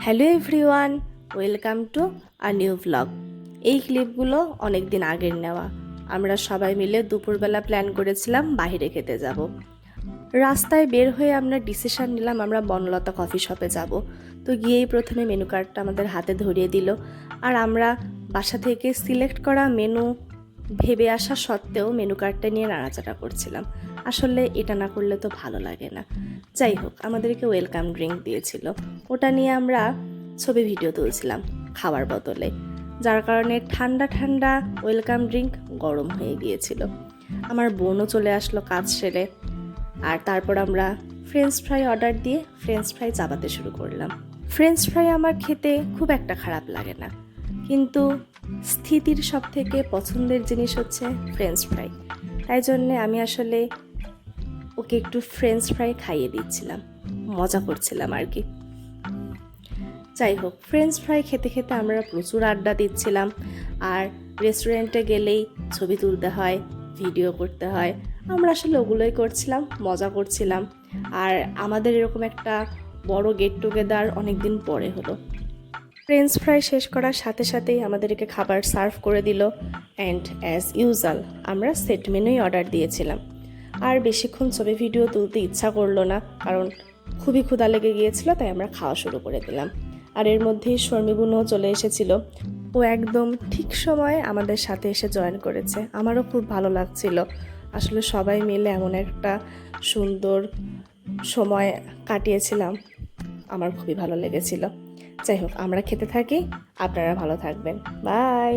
Hello everyone, welcome to a new vlog. এই ক্লিপগুলো অনেক দিন আগের নেওয়া। আমরা সবাই মিলে দুপুরবেলা প্ল্যান করেছিলাম বাইরে খেতে যাব। রাস্তায় বের হয়ে আমরা ডিসিশন নিলাম আমরা বনলতা কফি শপে যাব। তো গিয়েই প্রথমে মেনু কার্ডটা আমাদের হাতে ধরিয়ে দিল, আর আমরা বাসা থেকে সিলেক্ট করা মেনু ভেবে আসা সত্ত্বেও মেনু কার্ডটা নিয়ে নাড়াচাড়া করছিলাম। আসলে এটা না করলে তো ভালো লাগে না। যাই হোক, আমাদেরকে ওয়েলকাম ড্রিঙ্ক দিয়েছিল, ওটা নিয়ে আমরা ছবি ভিডিও তুলছিলাম খাওয়ার বদলে, যার কারণে ঠান্ডা ঠান্ডা ওয়েলকাম ড্রিঙ্ক গরম হয়ে গিয়েছিল। আমার বোনও চলে আসলো কাজ সেরে, আর তারপর আমরা ফ্রেঞ্চ ফ্রাই অর্ডার দিয়ে ফ্রেঞ্চ ফ্রাই চাবাতে শুরু করলাম। ফ্রেঞ্চ ফ্রাই আমার খেতে খুব একটা খারাপ লাগে না, কিন্তু স্থিতির সব থেকে পছন্দের জিনিস হচ্ছে ফ্রেঞ্চ ফ্রাই। তাই জন্যে আমি আসলে ওকে একটু ফ্রেঞ্চ ফ্রাই খাইয়ে দিচ্ছিলাম, মজা করছিলাম আর কি। যাই হোক, ফ্রেঞ্চ ফ্রাই খেতে খেতে আমরা প্রচুর আড্ডা দিচ্ছিলাম। আর রেস্টুরেন্টে গেলেই ছবি তুলতে হয়, ভিডিও করতে হয়, আমরা আসলে ওগুলোই করছিলাম, মজা করছিলাম। আর আমাদের এরকম একটা বড় গেট টুগেদার অনেক দিন পরে হলো। ফ্রেঞ্চ ফ্রাই শেষ করার সাথে সাথেই আমাদেরকে খাবার সার্ভ করে দিল, অ্যান্ড অ্যাজ ইউজুয়াল আমরা সেট মেনুই অর্ডার দিয়েছিলাম। আর বেশিক্ষণ ছবি ভিডিও তুলতে ইচ্ছা করলো না, কারণ খুবই ক্ষুধা লেগে গিয়েছিল, তাই আমরা খাওয়া শুরু করে দিলাম। আর এর মধ্যেই শর্মিবুনও চলে এসেছিল, ও একদম ঠিক সময়ে আমাদের সাথে এসে জয়েন করেছে। আমারও খুব ভালো লাগছিল, আসলে সবাই মিলে এমন একটা সুন্দর সময় কাটিয়েছিলাম, আমার খুবই ভালো লেগেছিল। যাই হোক, আমরা খেতে থাকি, আপনারা ভালো থাকবেন, বাই।